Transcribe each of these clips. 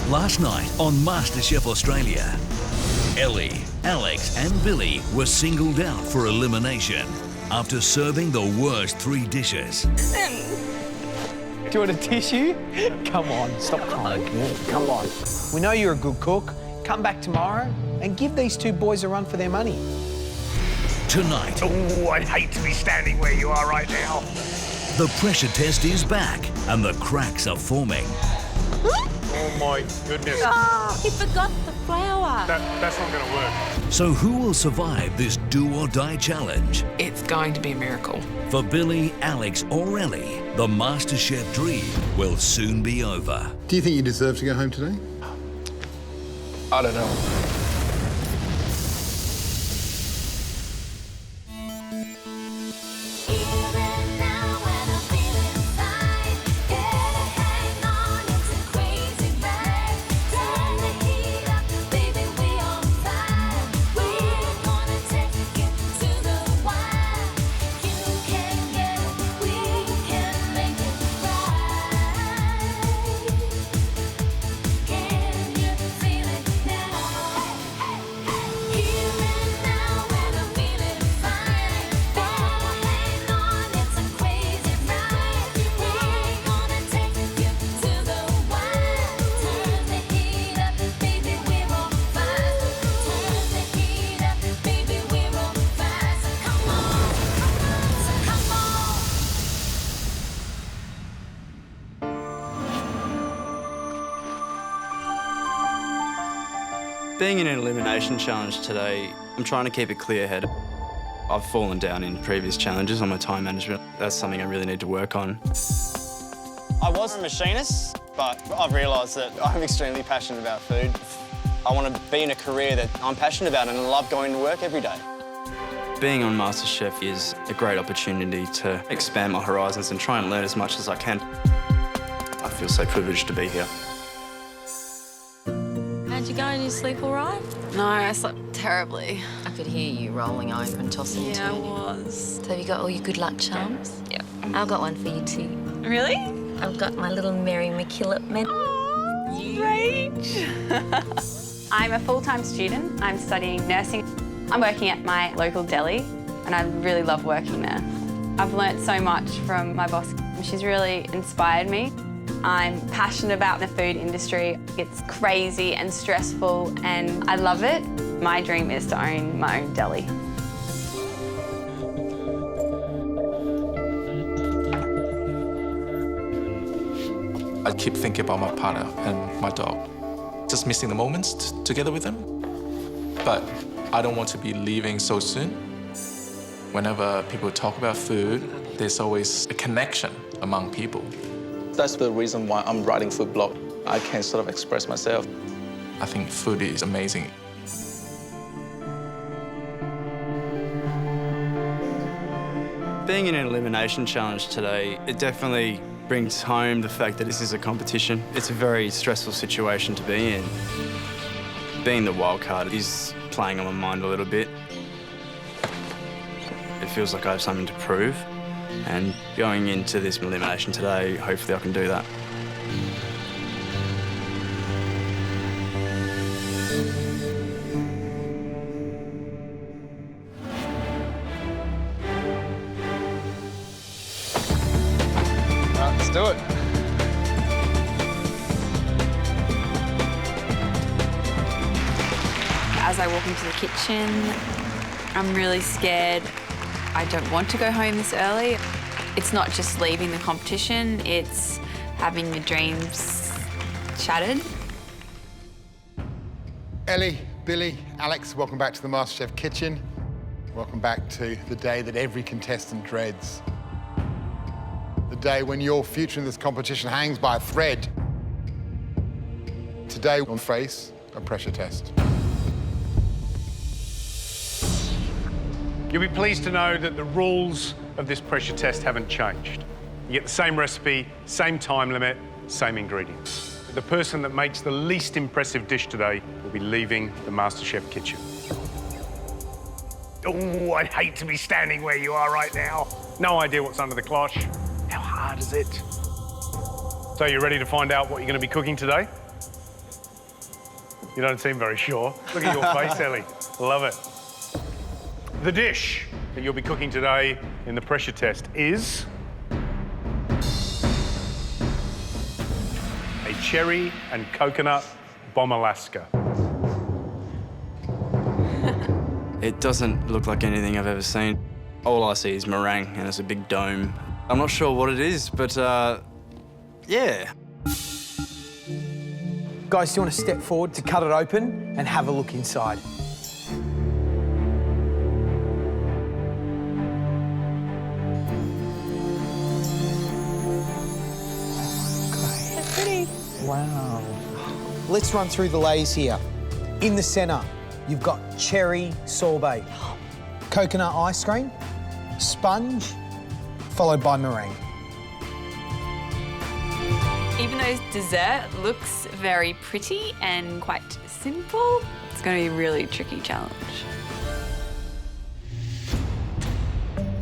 Last night on MasterChef Australia, Ellie, Alex and Billy were singled out for elimination after serving the worst 3 dishes. Do you want a tissue? Come on, stop crying. Come on. We know you're a good cook. Come back tomorrow and give these 2 boys a run for their money. Tonight... Oh, I'd hate to be standing where you are right now. The pressure test is back and the cracks are forming. Oh, my goodness. Oh, he forgot the flour. That's not going to work. So who will survive this do-or-die challenge? It's going to be a miracle. For Billy, Alex or Ellie, the MasterChef dream will soon be over. Do you think you deserve to go home today? I don't know. Being in an elimination challenge today, I'm trying to keep a clear head. I've fallen down in previous challenges on my time management. That's something I really need to work on. I was a machinist, but I've realised that I'm extremely passionate about food. I want to be in a career that I'm passionate about and I love going to work every day. Being on MasterChef is a great opportunity to expand my horizons and try and learn as much as I can. I feel so privileged to be here. How'd you go? Did you sleep all right? No, I slept terribly. I could hear you rolling over and tossing and Yeah, I turning. was. So have you got all your good luck charms? Yeah. I've got one for you too. Really? I've got my little Mary McKillop medal. Oh, Rach. I'm a full-time student. I'm studying nursing. I'm working at my local deli and I really love working there. I've learnt so much from my boss. She's really inspired me. I'm passionate about the food industry. It's crazy and stressful and I love it. My dream is to own my own deli. I keep thinking about my partner and my dog. Just missing the moments together with them. But I don't want to be leaving so soon. Whenever people talk about food, there's always a connection among people. That's the reason why I'm writing food blog. I can sort of express myself. I think food is amazing. Being in an elimination challenge today, it definitely brings home the fact that this is a competition. It's a very stressful situation to be in. Being the wild card is playing on my mind a little bit. It feels like I have something to prove. And going into this elimination today, hopefully I can do that. Let's do it. As I walk into the kitchen, I'm really scared. I don't want to go home this early. It's not just leaving the competition, it's having your dreams shattered. Ellie, Billy, Alex, welcome back to the MasterChef Kitchen. Welcome back to the day that every contestant dreads. The day when your future in this competition hangs by a thread. Today, we'll face a pressure test. You'll be pleased to know that the rules of this pressure test haven't changed. You get the same recipe, same time limit, same ingredients. The person that makes the least impressive dish today will be leaving the MasterChef kitchen. Oh, I'd hate to be standing where you are right now. No idea what's under the cloche. How hard is it? So you ready to find out what you're going to be cooking today? You don't seem very sure. Look at your face, Ellie. Love it. The dish that you'll be cooking today in the pressure test is a cherry and coconut Bombe Alaska. It doesn't look like anything I've ever seen. All I see is meringue, and it's a big dome. I'm not sure what it is, but yeah. Guys, do you want to step forward to cut it open and have a look inside? That's pretty. Wow. Let's run through the layers here. In the centre, you've got cherry sorbet, coconut ice cream, sponge, followed by meringue. Even though dessert looks very pretty and quite simple, it's going to be a really tricky challenge.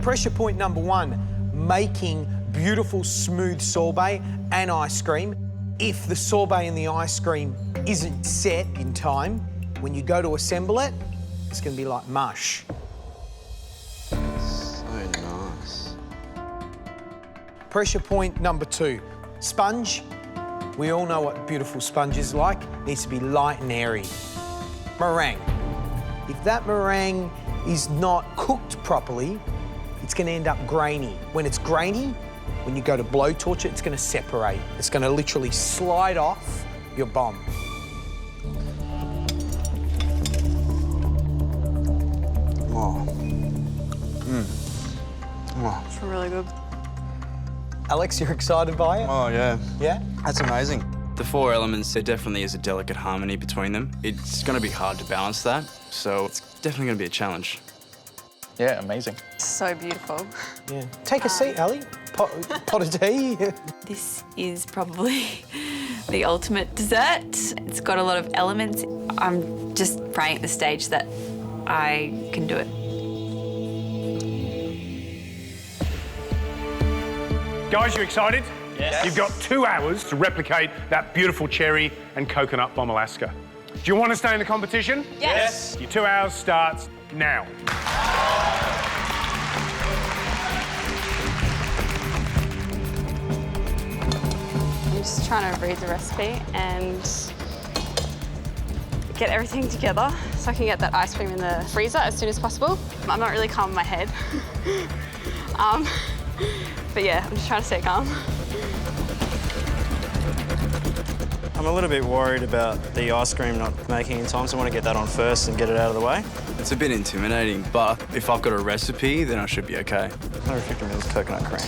Pressure point number 1, making beautiful smooth sorbet and ice cream. If the sorbet and the ice cream isn't set in time, when you go to assemble it, it's going to be like mush. So nice. Pressure point number 2, sponge. We all know what beautiful sponge is like. It needs to be light and airy. Meringue. If that meringue is not cooked properly, it's going to end up grainy. When it's grainy, when you go to blowtorch it, it's going to separate. It's going to literally slide off your bombe. Oh. Oh. It's really good. Alex, you're excited by it? Oh, yeah. Yeah? That's amazing. The 4 elements, there definitely is a delicate harmony between them. It's going to be hard to balance that, so it's definitely going to be a challenge. Yeah, amazing. So beautiful. Yeah. Take a seat, Ellie. Pot of tea. This is probably the ultimate dessert. It's got a lot of elements. I'm just praying at the stage that I can do it. Guys, you excited? Yes. You've got 2 hours to replicate that beautiful cherry and coconut Bombe Alaska. Do you want to stay in the competition? Yes. Your 2 hours starts now. I'm just trying to read the recipe and get everything together so I can get that ice cream in the freezer as soon as possible. I'm not really calm in my head. But yeah, I'm just trying to stay calm. I'm a little bit worried about the ice cream not making in time, so I want to get that on first and get it out of the way. It's a bit intimidating, but if I've got a recipe, then I should be okay. 150 mils coconut cream.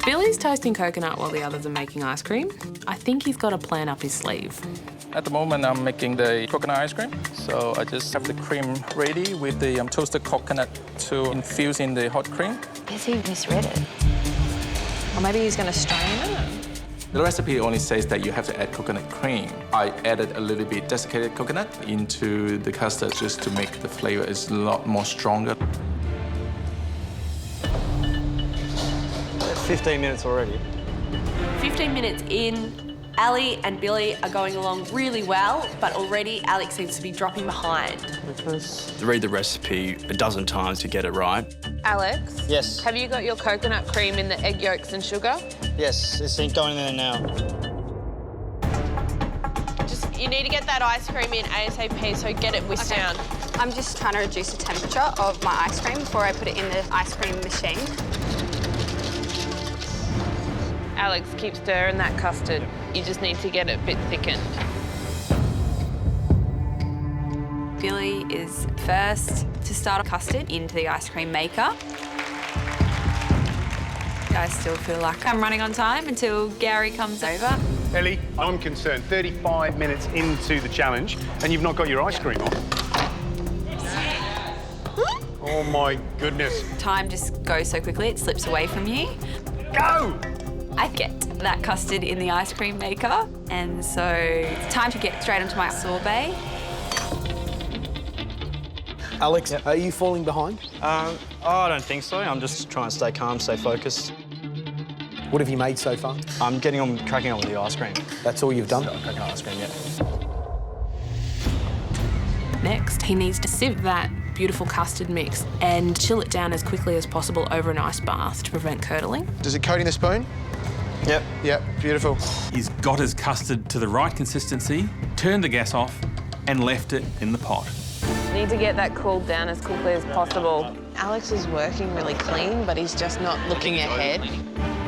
Billy's toasting coconut while the others are making ice cream. I think he's got a plan up his sleeve. At the moment, I'm making the coconut ice cream. So I just have the cream ready with the toasted coconut to infuse in the hot cream. Has he misread it? Or maybe he's going to strain it. The recipe only says that you have to add coconut cream. I added a little bit desiccated coconut into the custard just to make the flavor is a lot more stronger. 15 minutes already. 15 minutes in, Ali and Billy are going along really well, but already Alex seems to be dropping behind. Read the recipe a dozen times to get it right. Alex? Yes. Have you got your coconut cream in the egg yolks and sugar? Yes, it's going there now. You need to get that ice cream in ASAP, so get it whisked down. I'm just trying to reduce the temperature of my ice cream before I put it in the ice cream machine. Alex, keep stirring that custard. You just need to get it a bit thickened. Billy is first to start a custard into the ice cream maker. I still feel like I'm running on time until Gary comes over. Ellie, I'm concerned. 35 minutes into the challenge and you've not got your ice cream on. Oh my goodness. Time just goes so quickly, it slips away from you. Go! I get that custard in the ice cream maker, and so it's time to get straight onto my sorbet. Alex, are you falling behind? I don't think so. I'm just trying to stay calm, stay focused. What have you made so far? I'm cracking on with the ice cream. That's all you've done? Cracking on ice cream, yeah. Next, he needs to sieve that beautiful custard mix and chill it down as quickly as possible over an ice bath to prevent curdling. Does it coat in the spoon? Yep. Yep, beautiful. He's got his custard to the right consistency, turned the gas off, and left it in the pot. Need to get that cooled down as quickly as possible. Alex is working really clean, but he's just not looking ahead.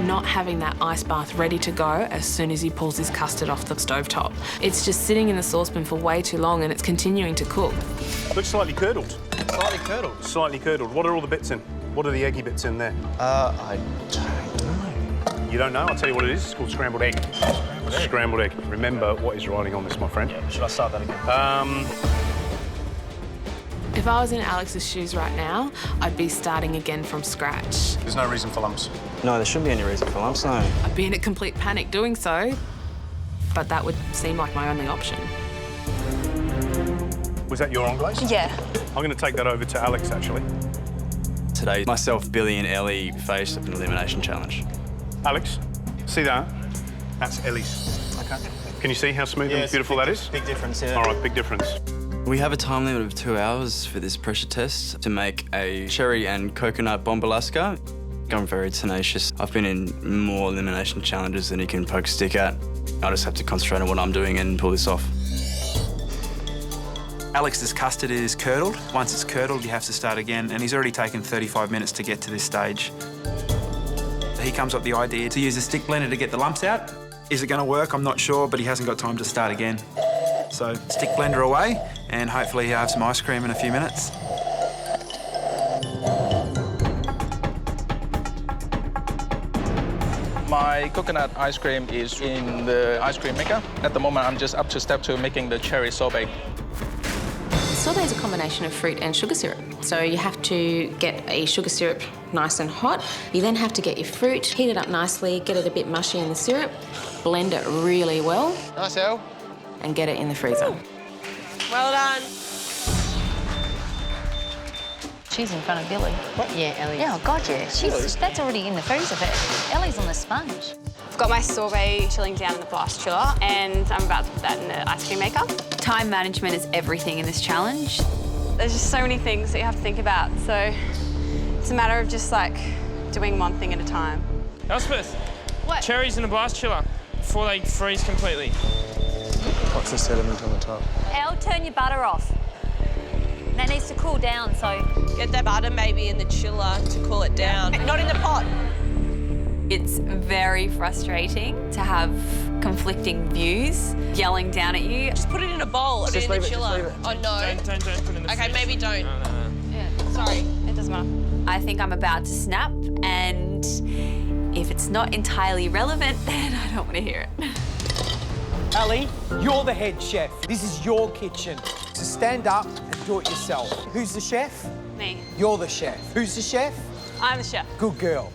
Not having that ice bath ready to go as soon as he pulls his custard off the stovetop. It's just sitting in the saucepan for way too long and it's continuing to cook. Looks slightly curdled. Slightly curdled. Slightly curdled. What are all the bits in? What are the eggy bits in there? I don't know. You don't know? I'll tell you what it is. It's called scrambled egg. Scrambled egg. Remember what is riding on this, my friend. Yeah, should I start that again? If I was in Alex's shoes right now, I'd be starting again from scratch. There's no reason for lumps. No, there shouldn't be any reason for lumps, no. I'd be in a complete panic doing so, but that would seem like my only option. Was that your anglaise? Yeah. I'm going to take that over to Alex, actually. Today, myself, Billy and Ellie face an elimination challenge. Alex, see that? That's Ellie's. Okay. Can you see how smooth and beautiful that is? Big difference, yeah. All right, big difference. We have a time limit of 2 hours for this pressure test to make a cherry and coconut bombe. I'm very tenacious. I've been in more elimination challenges than you can poke a stick at. I just have to concentrate on what I'm doing and pull this off. Alex's custard is curdled. Once it's curdled, you have to start again, and he's already taken 35 minutes to get to this stage. He comes up with the idea to use a stick blender to get the lumps out. Is it going to work? I'm not sure, but he hasn't got time to start again. So stick blender away, and hopefully he'll have some ice cream in a few minutes. My coconut ice cream is in the ice cream maker. At the moment, I'm just up to step 2, making the cherry sorbet. Sorbet is a combination of fruit and sugar syrup. So you have to get a sugar syrup nice and hot. You then have to get your fruit, heat it up nicely, get it a bit mushy in the syrup, blend it really well. Nice, Elle. And get it in the freezer. Well done. She's in front of Billy. What? Yeah, Ellie. Yeah, oh God, yeah. That's already in the freezer, but Ellie's on the sponge. I've got my sorbet chilling down in the blast chiller, and I'm about to put that in the ice cream maker. Time management is everything in this challenge. There's just so many things that you have to think about, so it's a matter of just, like, doing one thing at a time. Elspeth, what? Cherries in the blast chiller before they freeze completely. What's the sediment on the top? Elle, turn your butter off. That needs to cool down, so... Get that butter maybe in the chiller to cool it down. Not in the pot. It's very frustrating to have conflicting views yelling down at you. Just put it in a bowl, put it in the chiller. Oh, no. Don't put it in the Okay, fridge. maybe don't. No. Yeah, sorry, it doesn't matter. I think I'm about to snap, and if it's not entirely relevant, then I don't want to hear it. Ellie, you're the head chef. This is your kitchen. So stand up and do it yourself. Who's the chef? Me. You're the chef. Who's the chef? I'm the chef. Good girl.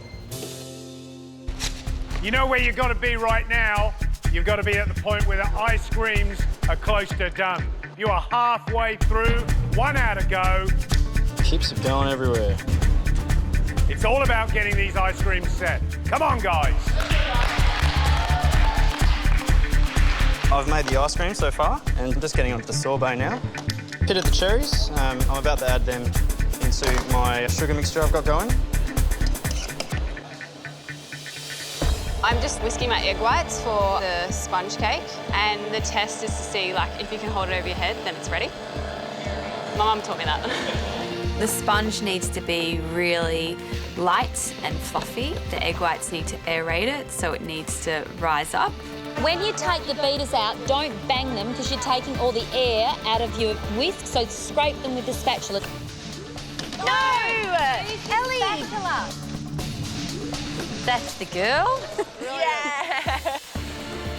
You know where you've got to be right now? You've got to be at the point where the ice creams are close to done. You are halfway through, 1 hour to go. Chips are going everywhere. It's all about getting these ice creams set. Come on, guys. I've made the ice cream so far, and I'm just getting onto the sorbet now. Pitted the cherries. I'm about to add them into my sugar mixture I've got going. I'm just whisking my egg whites for the sponge cake, and the test is to see, like, if you can hold it over your head, then it's ready. My mum taught me that. The sponge needs to be really light and fluffy. The egg whites need to aerate it, so it needs to rise up. When you take the beaters out, don't bang them because you're taking all the air out of your whisk, so scrape them with the spatula. No! Ellie! That's the girl? Yeah!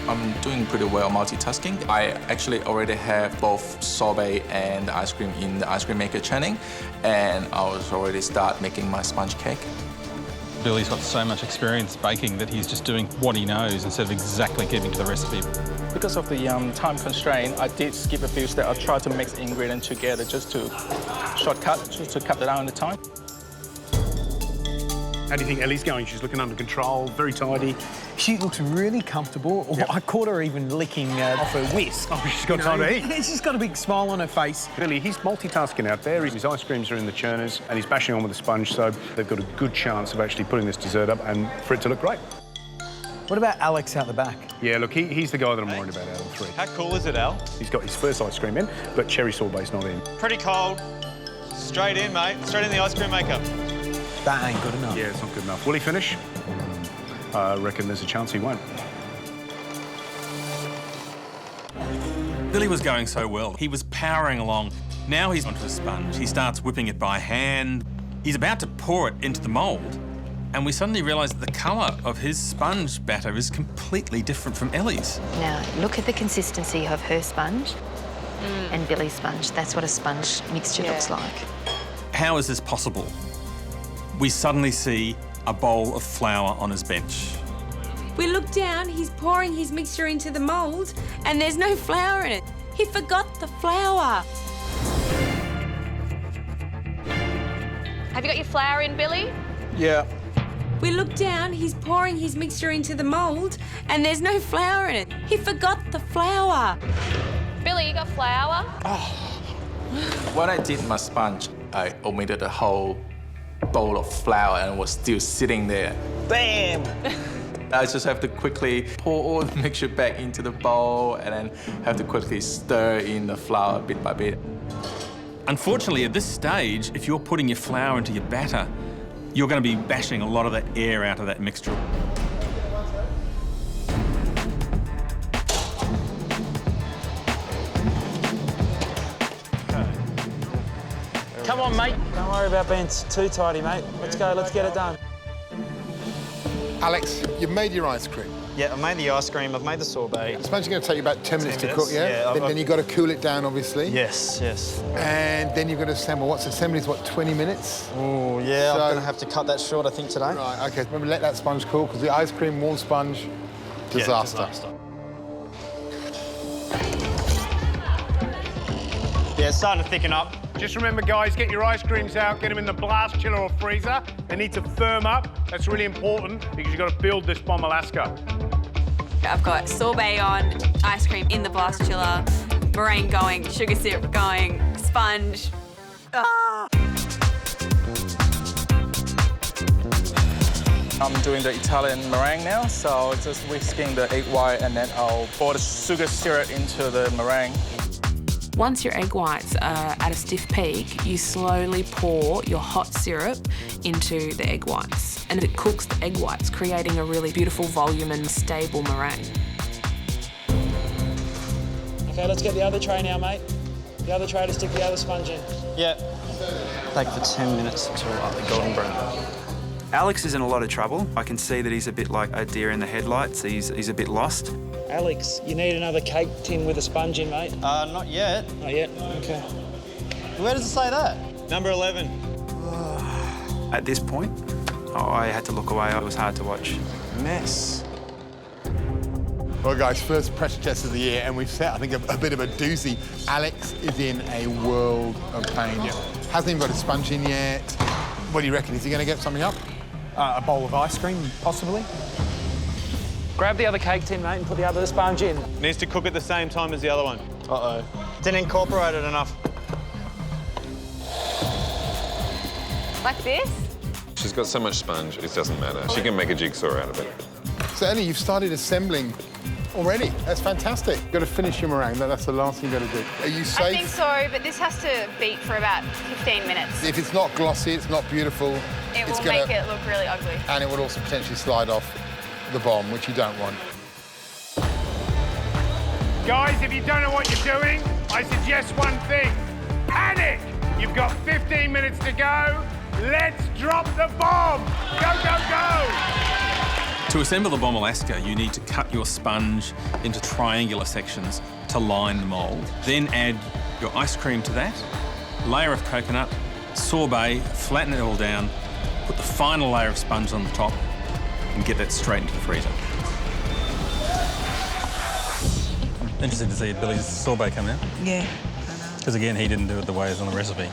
I'm doing pretty well multitasking. I actually already have both sorbet and ice cream in the ice cream maker churning, and I was already start making my sponge cake. Billy's got so much experience baking that he's just doing what he knows instead of exactly keeping to the recipe. Because of the time constraint, I did skip a few steps. I tried to mix ingredients together just to shortcut, just to cut down the time. How do you think Ellie's going? She's looking under control, very tidy. She looks really comfortable. Yep. I caught her even licking off her whisk. Oh, she's got time to eat. She's got a big smile on her face. Billy, he's multitasking out there. His ice creams are in the churners and he's bashing on with a sponge, so they've got a good chance of actually putting this dessert up and for it to look great. What about Alex out the back? Yeah, look, he's the guy that I'm worried about out of the three. How cool is it, Al? He's got his first ice cream in, but cherry sorbet's not in. Pretty cold. Straight in, mate. Straight in the ice cream maker. That ain't good enough. Yeah, it's not good enough. Will he finish? I reckon there's a chance he won't. Billy was going so well. He was powering along. Now he's onto a sponge. He starts whipping it by hand. He's about to pour it into the mould, and we suddenly realise that the colour of his sponge batter is completely different from Ellie's. Now, look at the consistency of her sponge and Billy's sponge. That's what a sponge mixture looks like. How is this possible? We suddenly see a bowl of flour on his bench. We look down, he's pouring his mixture into the mould and there's no flour in it. He forgot the flour. Have you got your flour in, Billy? Yeah. We look down, he's pouring his mixture into the mould and there's no flour in it. He forgot the flour. Billy, you got flour? What I did with my sponge, I omitted a whole bowl of flour and was still sitting there. Bam! I just have to quickly pour all the mixture back into the bowl and then have to quickly stir in the flour bit by bit. Unfortunately, at this stage, if you're putting your flour into your batter, you're going to be bashing a lot of that air out of that mixture. Come on, mate. Don't worry about being too tidy, mate. Let's go, let's get it done. Alex, you've made your ice cream. Yeah, I've made the ice cream, I've made the sorbet. The sponge is going to take you about 10 minutes to cook, yeah? Yeah, Then you've got to cool it down, obviously. Yes, yes. And then you've got to assemble. What's assembly is, what, 20 minutes? Oh, yeah, I'm going to have to cut that short, I think, today. Right, OK. Remember, let that sponge cool, because the ice cream, warm sponge, disaster. Yeah, disaster. Yeah, it's starting to thicken up. Just remember, guys, get your ice creams out, get them in the blast chiller or freezer. They need to firm up. That's really important because you've got to build this Bombe Alaska. I've got sorbet on, ice cream in the blast chiller, meringue going, sugar syrup going, sponge. Ah! I'm doing the Italian meringue now, so just whisking the egg white and then I'll pour the sugar syrup into the meringue. Once your egg whites are at a stiff peak, you slowly pour your hot syrup into the egg whites, and it cooks the egg whites, creating a really beautiful volume and stable meringue. OK, let's get the other tray now, mate. The other tray to stick the other sponge in. Yeah. Take for 10 minutes until the golden brown. Alex is in a lot of trouble. I can see that he's a bit like a deer in the headlights. He's a bit lost. Alex, you need another cake tin with a sponge in, mate. Not yet. Not yet? OK. Where does it say that? Number 11. At this point, I had to look away. It was hard to watch. Mess. Well, guys, first pressure test of the year, and we've set, I think, a bit of a doozy. Alex is in a world of pain. Yeah. Hasn't even got his sponge in yet. What do you reckon? Is he going to get something up? A bowl of ice cream, possibly. Grab the other cake tin, mate, and put the other sponge in. Needs to cook at the same time as the other one. Uh-oh. Didn't incorporate it enough. Like this? She's got so much sponge, it doesn't matter. She can make a jigsaw out of it. So, Ellie, you've started assembling already. That's fantastic. You've got to finish your meringue. That's the last thing you've got to do. Are you safe? I think so, but this has to beat for about 15 minutes. If it's not glossy, it's not beautiful, It will make it look really ugly. And it would also potentially slide off the bomb, which you don't want. Guys, if you don't know what you're doing, I suggest one thing. Panic! You've got 15 minutes to go. Let's drop the bomb! Go, go, go! To assemble the Bombe Alaska, you need to cut your sponge into triangular sections to line the mould. Then add your ice cream to that, layer of coconut, sorbet, flatten it all down, put the final layer of sponge on the top, and get that straight into the freezer. Interesting to see Billy's sorbet come out. Yeah. Because again, he didn't do it the way it's on the recipe.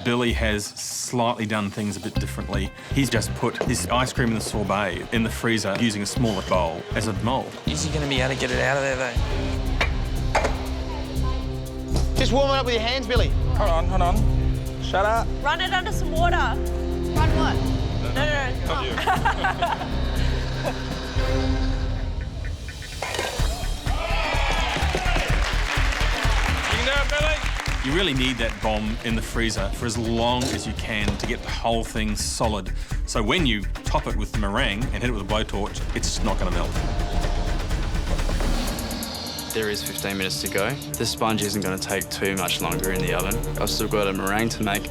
Billy has slightly done things a bit differently. He's just put his ice cream in the sorbet in the freezer using a smaller bowl as a mould. Is he going to be able to get it out of there, though? Just warm it up with your hands, Billy. Hold on. Shut up. Run it under some water. Run what? No. You can do it, Billy. You really need that bomb in the freezer for as long as you can to get the whole thing solid. So when you top it with the meringue and hit it with a blowtorch, it's just not going to melt. There is 15 minutes to go. The sponge isn't going to take too much longer in the oven. I've still got a meringue to make.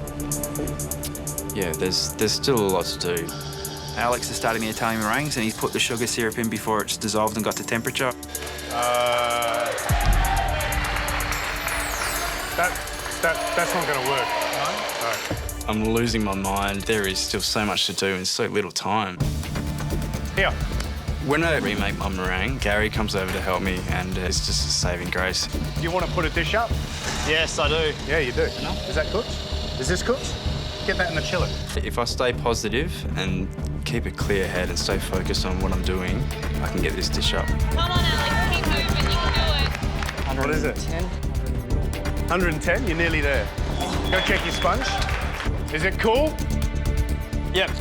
Yeah, there's still a lot to do. Alex is starting the Italian meringues and he's put the sugar syrup in before it's dissolved and got to temperature. That's not going to work. No? I'm losing my mind. There is still so much to do in so little time. Here. When I remake my meringue, Gary comes over to help me and it's just a saving grace. Do you want to put a dish up? Yes, I do. Yeah, you do. Is that cooked? Is this cooked? Get that in the chiller. If I stay positive and keep a clear head and stay focused on what I'm doing, I can get this dish up. Come on, Alex, keep moving, you can do it. What is it? 110? You're nearly there. Go check your sponge. Is it cool? Yep.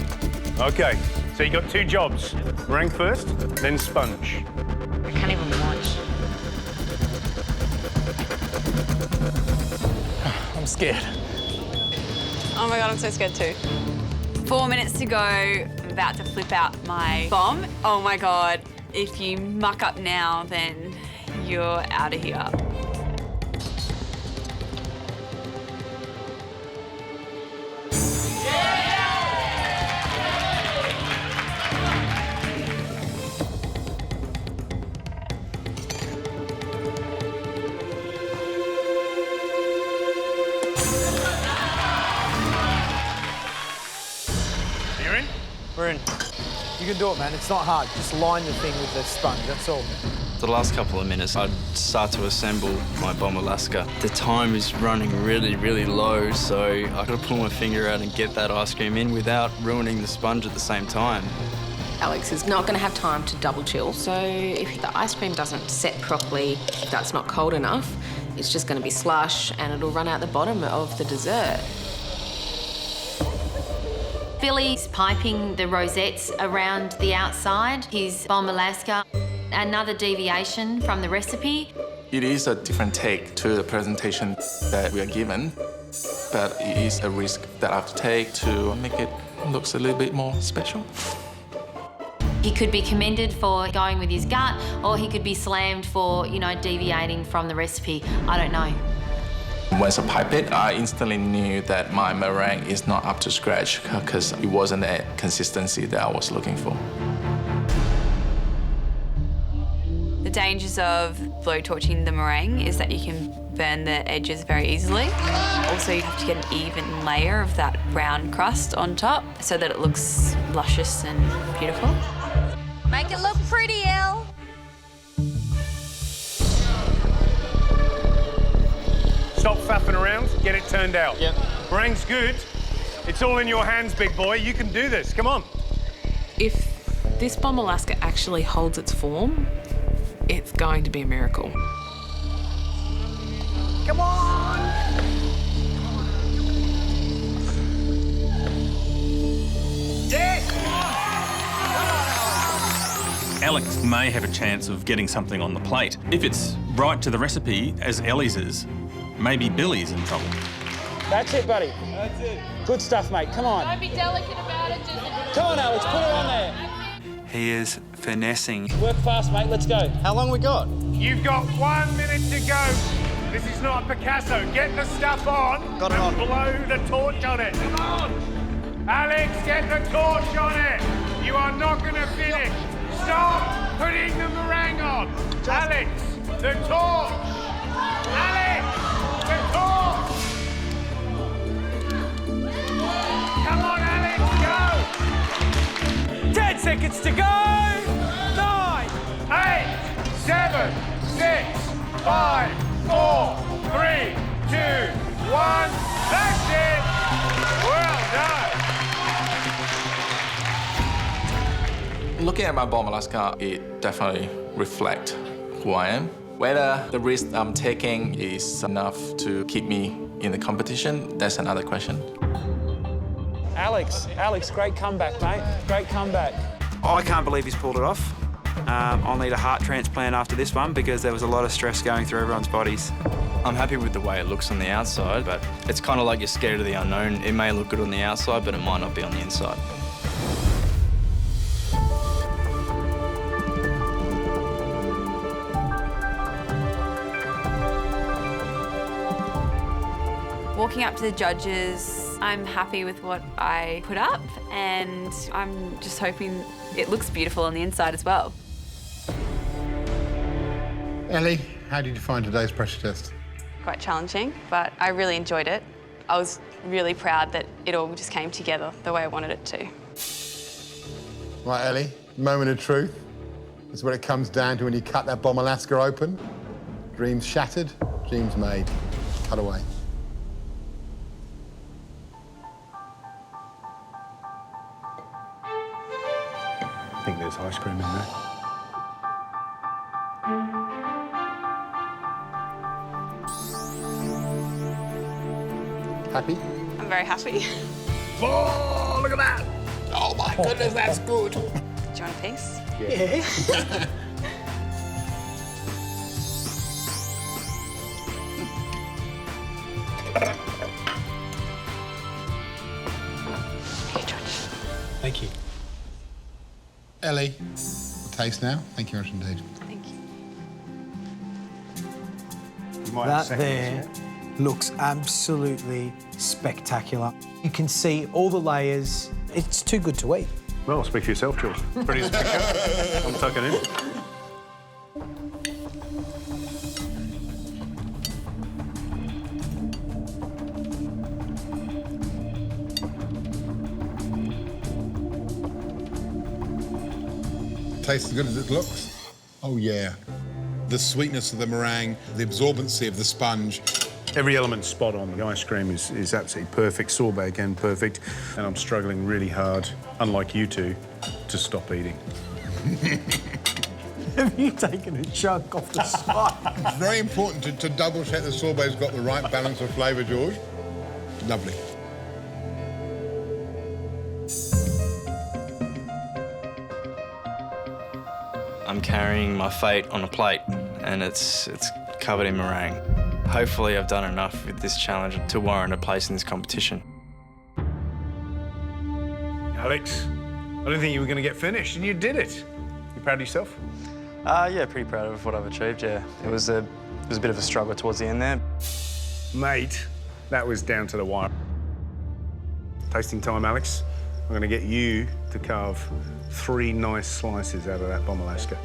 Okay, so you got 2 jobs. Meringue first, then sponge. I can't even watch. I'm scared. Oh my God, I'm so scared too. 4 minutes to go. I'm about to flip out my bomb. Oh my God. If you muck up now, then you're out of here. You're in? We're in. You can do it, man. It's not hard. Just line the thing with the sponge, that's all. The last couple of minutes, I'd start to assemble my Bombe Alaska. The time is running really, really low, so I've got to pull my finger out and get that ice cream in without ruining the sponge at the same time. Alex is not going to have time to double chill, so if the ice cream doesn't set properly, if that's not cold enough, it's just going to be slush and it'll run out the bottom of the dessert. Billy's piping the rosettes around the outside, his Bombe Alaska. Another deviation from the recipe. It is a different take to the presentation that we are given, but it is a risk that I have to take to make it look a little bit more special. He could be commended for going with his gut, or he could be slammed for, deviating from the recipe. I don't know. Once I pipe it, I instantly knew that my meringue is not up to scratch because it wasn't the consistency that I was looking for. The dangers of blowtorching the meringue is that you can burn the edges very easily. Also, you have to get an even layer of that brown crust on top so that it looks luscious and beautiful. Make it look pretty, Elle. Stop faffing around, get it turned out. Yep. Meringue's good. It's all in your hands, big boy. You can do this, come on. If this Bombe Alaska actually holds its form, it's going to be a miracle. Come on! Yes! Alex may have a chance of getting something on the plate. If it's right to the recipe, as Ellie's is, maybe Billy's in trouble. That's it, buddy. That's it. Good stuff, mate. Come on. Don't be delicate about it, just... Come on, Alex, put it on there. He is finessing. Work fast, mate. Let's go. How long we got? You've got 1 minute to go. This is not Picasso. Get the stuff on Got it and on. blow the torch on it. Come on. Alex, get the torch on it. You are not going to finish. Stop putting the meringue on. Alex, the torch. Alex, the torch. Come on, Alex, go. 10 seconds to go. 9, 8, 7, 6, 5, 4, 3, 2, 1. That's it. Looking at my Bombe Alaska, it definitely reflects who I am. Whether the risk I'm taking is enough to keep me in the competition, that's another question. Alex, great comeback, mate. Great comeback. I can't believe he's pulled it off. I'll need a heart transplant after this one because there was a lot of stress going through everyone's bodies. I'm happy with the way it looks on the outside, but it's kind of like you're scared of the unknown. It may look good on the outside, but it might not be on the inside. Walking up to the judges, I'm happy with what I put up, and I'm just hoping it looks beautiful on the inside as well. Ellie, how did you find today's pressure test? Quite challenging, but I really enjoyed it. I was really proud that it all just came together the way I wanted it to. Right, Ellie, moment of truth. This is what it comes down to when you cut that Bombe Alaska open. Dreams shattered, dreams made. Cut away. I think there's ice cream in there. Happy? I'm very happy. Oh, look at that! Oh my goodness, that's good. Do you want a piece? Yeah. Thank you. Ellie, taste now. Thank you very much indeed. Thank you. That there looks absolutely spectacular. You can see all the layers. It's too good to eat. Well, speak for yourself, Jules. Pretty spectacular. I'm tucking in. Tastes as good as it looks? Oh, yeah. The sweetness of the meringue, the absorbency of the sponge. Every element's spot on. The ice cream is absolutely perfect. Sorbet, again, perfect. And I'm struggling really hard, unlike you two, to stop eating. Have you taken a chunk off the side? It's very important to double-check the sorbet's got the right balance of flavour, George. Lovely. I'm carrying my fate on a plate, and it's covered in meringue. Hopefully I've done enough with this challenge to warrant a place in this competition. Alex, I didn't think you were going to get finished, and you did it. You proud of yourself? Yeah, pretty proud of what I've achieved, yeah. It was a bit of a struggle towards the end there. Mate, that was down to the wire. Tasting time, Alex. I'm going to get you to carve 3 nice slices out of that Bombe Alaska.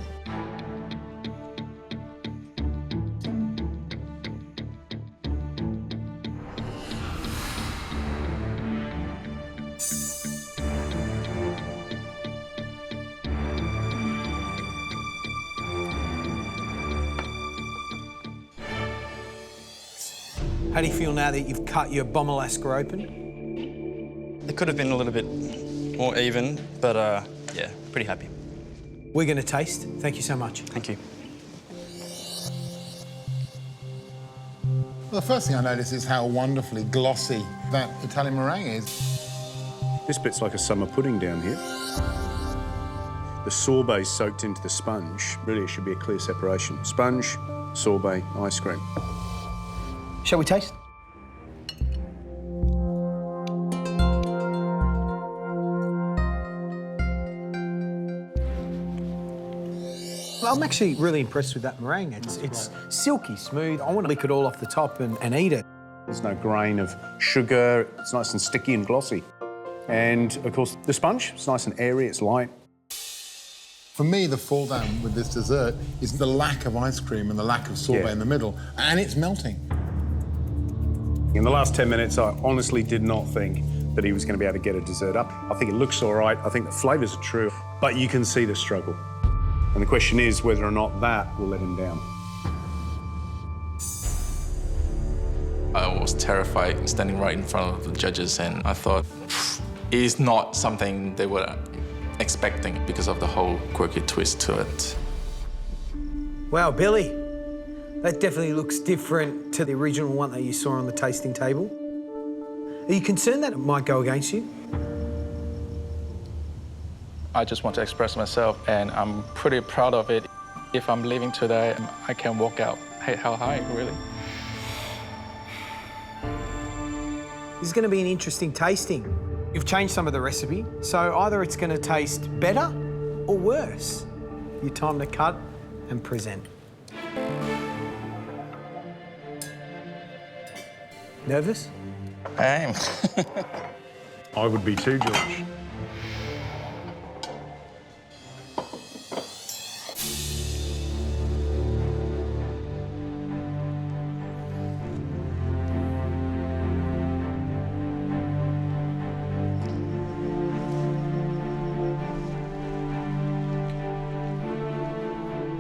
How do you feel now that you've cut your Bombe Alaska open? It could have been a little bit more even, but yeah, pretty happy. We're going to taste. Thank you so much. Thank you. Well, the first thing I notice is how wonderfully glossy that Italian meringue is. This bit's like a summer pudding down here. The sorbet soaked into the sponge. Really, it should be a clear separation. Sponge, sorbet, ice cream. Shall we taste? I'm actually really impressed with that meringue. It's silky smooth. I want to lick it all off the top and eat it. There's no grain of sugar. It's nice and sticky and glossy. And, of course, the sponge, it's nice and airy, it's light. For me, the fall down with this dessert is the lack of ice cream and the lack of sorbet in the middle, and it's melting. In the last 10 minutes, I honestly did not think that he was going to be able to get a dessert up. I think it looks all right. I think the flavours are true, but you can see the struggle. And the question is whether or not that will let him down. I was terrified standing right in front of the judges, and I thought, it's not something they would expecting because of the whole quirky twist to it. Wow, Billy, that definitely looks different to the original one that you saw on the tasting table. Are you concerned that it might go against you? I just want to express myself, and I'm pretty proud of it. If I'm leaving today, I can walk out head held high, really. This is going to be an interesting tasting. You've changed some of the recipe, so either it's going to taste better or worse. Your time to cut and present. Nervous? I am. I would be too, George.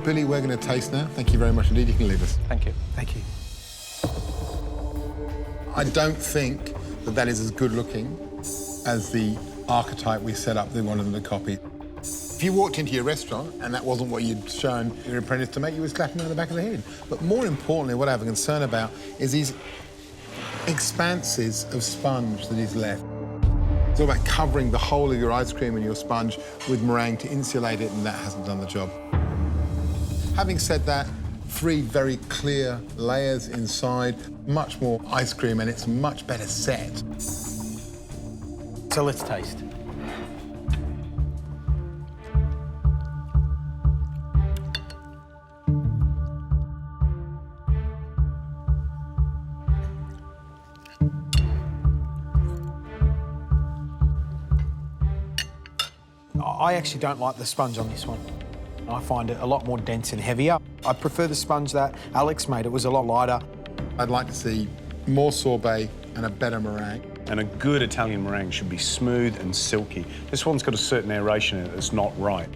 Billy, we're going to taste now. Thank you very much indeed. You can leave us. Thank you. Thank you. I don't think that that is as good looking as the archetype we set up, they wanted them to copy. If you walked into your restaurant and that wasn't what you'd shown your apprentice to make, you would slap him on the back of the head. But more importantly, what I have a concern about is these expanses of sponge that he's left. It's all about covering the whole of your ice cream and your sponge with meringue to insulate it, and that hasn't done the job. Having said that, 3 very clear layers inside, much more ice cream, and it's much better set. So let's taste. I actually don't like the sponge on this one. I find it a lot more dense and heavier. I prefer the sponge that Alex made. It was a lot lighter. I'd like to see more sorbet and a better meringue. And a good Italian meringue should be smooth and silky. This one's got a certain aeration in it that's not right.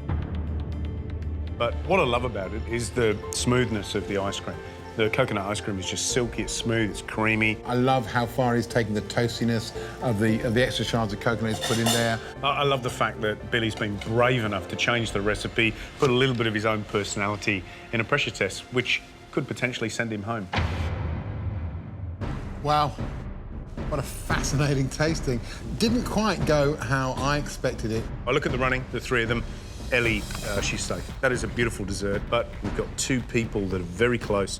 But what I love about it is the smoothness of the ice cream. The coconut ice cream is just silky, it's smooth, it's creamy. I love how far he's taken the toastiness of the extra shards of coconut he's put in there. I love the fact that Billy's been brave enough to change the recipe, put a little bit of his own personality in a pressure test, which could potentially send him home. Wow, what a fascinating tasting. Didn't quite go how I expected it. I look at the running, the 3 of them. Ellie, she's safe. That is a beautiful dessert, but we've got 2 people that are very close.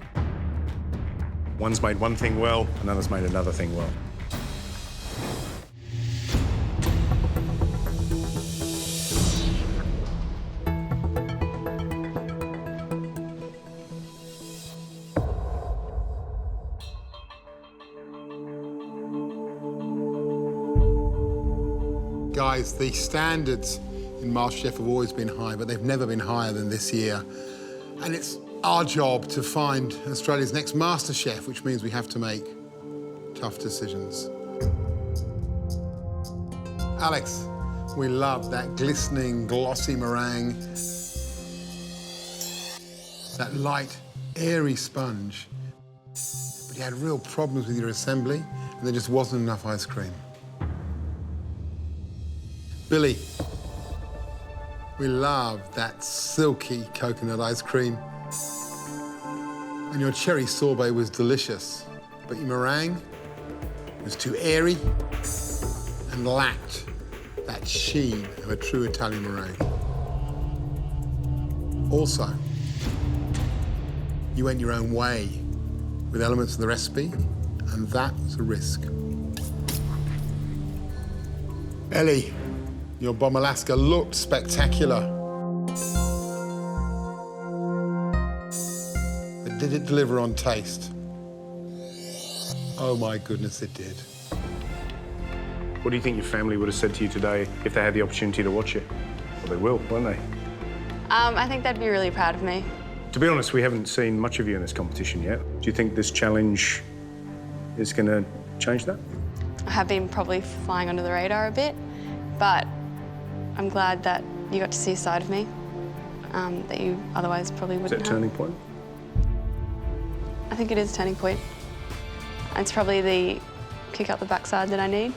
One's made one thing well, another's made another thing well. Guys, the standards in MasterChef have always been high, but they've never been higher than this year. And it's our job to find Australia's next MasterChef, which means we have to make tough decisions. Alex, we love that glistening, glossy meringue, that light, airy sponge. But you had real problems with your assembly, and there just wasn't enough ice cream. Billy, we love that silky coconut ice cream. And your cherry sorbet was delicious, but your meringue was too airy and lacked that sheen of a true Italian meringue. Also, you went your own way with elements of the recipe, and that was a risk. Ellie, your Bombe Alaska looked spectacular. But did it deliver on taste? Oh my goodness, it did. What do you think your family would have said to you today if they had the opportunity to watch it? Well, they will, won't they? I think they'd be really proud of me. To be honest, we haven't seen much of you in this competition yet. Do you think this challenge is going to change that? I have been probably flying under the radar a bit, but I'm glad that you got to see a side of me that you otherwise probably wouldn't have. Is that a turning point? I think it is a turning point. It's probably the kick up the backside that I need.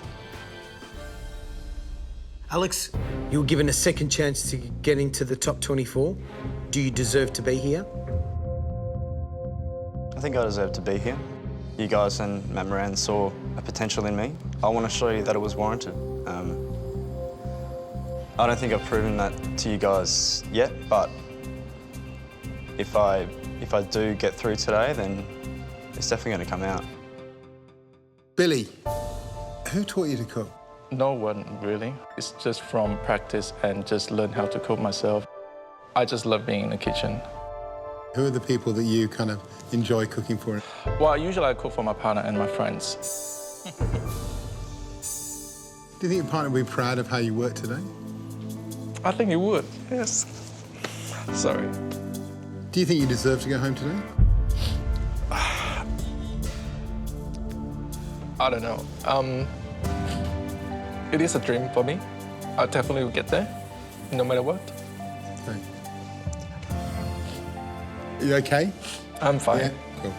Alex, You were given a second chance to get into the top 24. Do you deserve to be here? I think I deserve to be here. You guys and Matt Moran saw a potential in me. I want to show you that it was warranted. I don't think I've proven that to you guys yet, but if I do get through today, then it's definitely going to come out. Billy, who taught you to cook? No one, really. It's just from practice and just learn how to cook myself. I just love being in the kitchen. Who are the people that you kind of enjoy cooking for? Well, usually I cook for my partner and my friends. Do you think your partner would be proud of how you work today? I think he would, yes. Sorry. Do you think you deserve to go home today? I don't know. It is a dream for me. I definitely will get there, no matter what. Okay. You okay? I'm fine. Yeah, cool.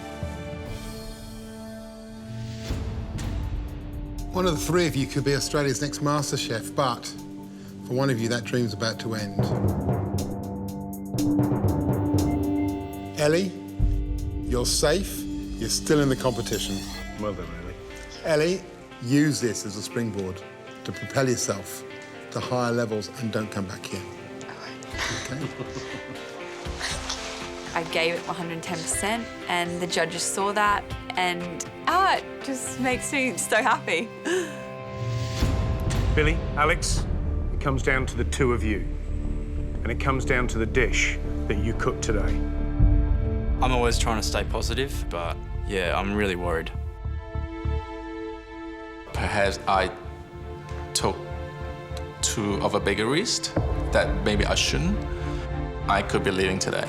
One of the three of you could be Australia's next MasterChef, but for one of you, that dream's about to end. Ellie, you're safe. You're still in the competition. Well done, Ellie. Ellie, use this as a springboard to propel yourself to higher levels and don't come back here. Okay? I gave it 110% and the judges saw that and it just makes me so happy. Billy, Alex, it comes down to the two of you. And it comes down to the dish that you cooked today. I'm always trying to stay positive, but yeah, I'm really worried. Perhaps I took too of a bigger risk that maybe I shouldn't. I could be leaving today.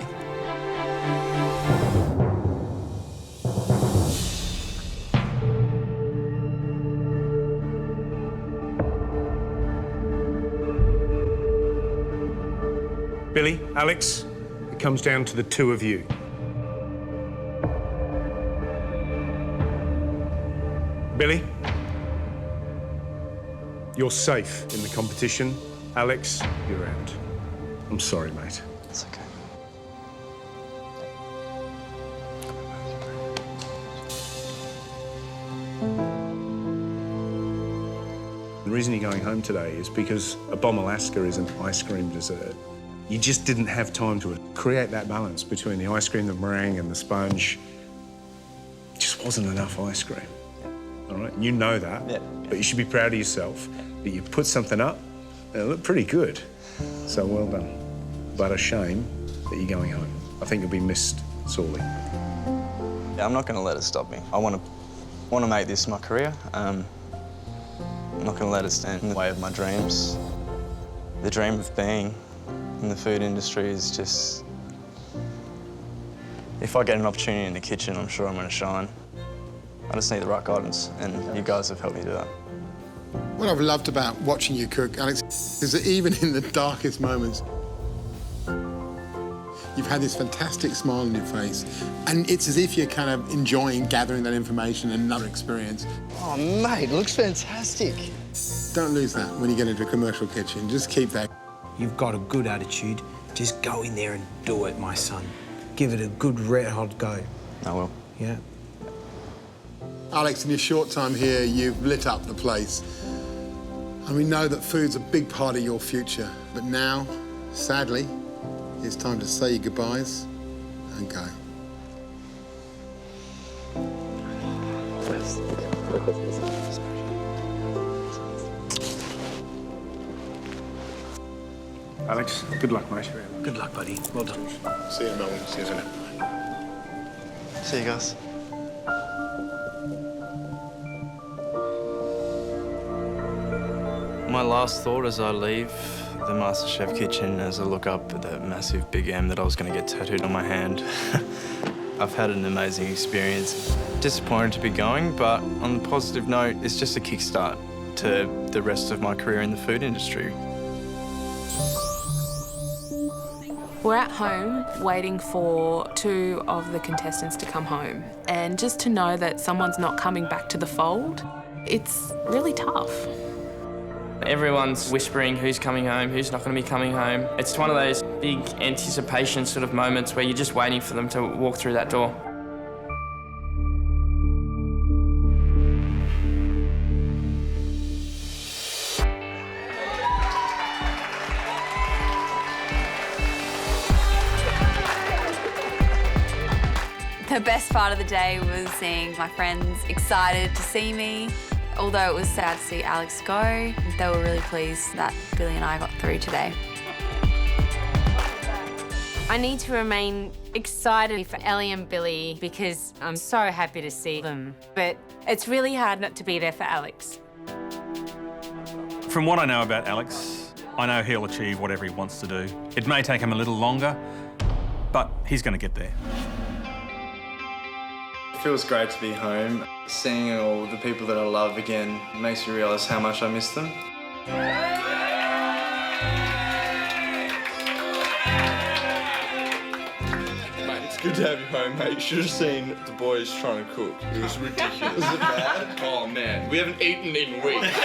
Billy, Alex, it comes down to the two of you. Billy, you're safe in the competition. Alex, you're out. I'm sorry, mate. It's okay. The reason you're going home today is because a Bombe Alaska is an ice cream dessert. You just didn't have time to create that balance between the ice cream, the meringue and the sponge. It just wasn't enough ice cream. All right, you know that, but you should be proud of yourself that you put something up and it looked pretty good. So well done. But a shame that you're going home. I think you'll be missed sorely. Yeah, I'm not going to let it stop me. I want to make this my career. I'm not going to let it stand in the way of my dreams. The dream of being in the food industry is just... If I get an opportunity in the kitchen, I'm sure I'm going to shine. I just need the right guidance, and you guys have helped me do that. What I've loved about watching you cook, Alex, is that even in the darkest moments, you've had this fantastic smile on your face, and it's as if you're kind of enjoying gathering that information and another experience. Oh, mate, it looks fantastic. Don't lose that when you get into a commercial kitchen. Just keep that. You've got a good attitude. Just go in there and do it, my son. Give it a good red-hot go. I will. Yeah. Alex, in your short time here, you've lit up the place. And we know that food's a big part of your future. But now, sadly, it's time to say your goodbyes and go. Alex, good luck, mate. Good luck, buddy. Well done. See you in a moment. See you soon. See you guys. My last thought as I leave the MasterChef Kitchen, as I look up at that massive big M that I was going to get tattooed on my hand. I've had an amazing experience. Disappointed to be going, but on a positive note, it's just a kickstart to the rest of my career in the food industry. We're at home waiting for 2 of the contestants to come home. And just to know that someone's not coming back to the fold, it's really tough. Everyone's whispering who's coming home, who's not going to be coming home. It's one of those big anticipation sort of moments where you're just waiting for them to walk through that door. The best part of the day was seeing my friends excited to see me. Although it was sad to see Alex go, they were really pleased that Billy and I got through today. I need to remain excited for Ellie and Billy because I'm so happy to see them. But it's really hard not to be there for Alex. From what I know about Alex, I know he'll achieve whatever he wants to do. It may take him a little longer, but he's going to get there. It feels great to be home. Seeing all the people that I love again makes me realise how much I miss them. Mate, it's good to have you home, mate. You should have seen the boys trying to cook. It was ridiculous. Was it bad? Oh, man. We haven't eaten in weeks.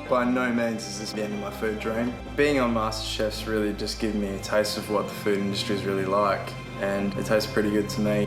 By no means is this the end of my food dream. Being on MasterChef's really just given me a taste of what the food industry is really like, and it tastes pretty good to me.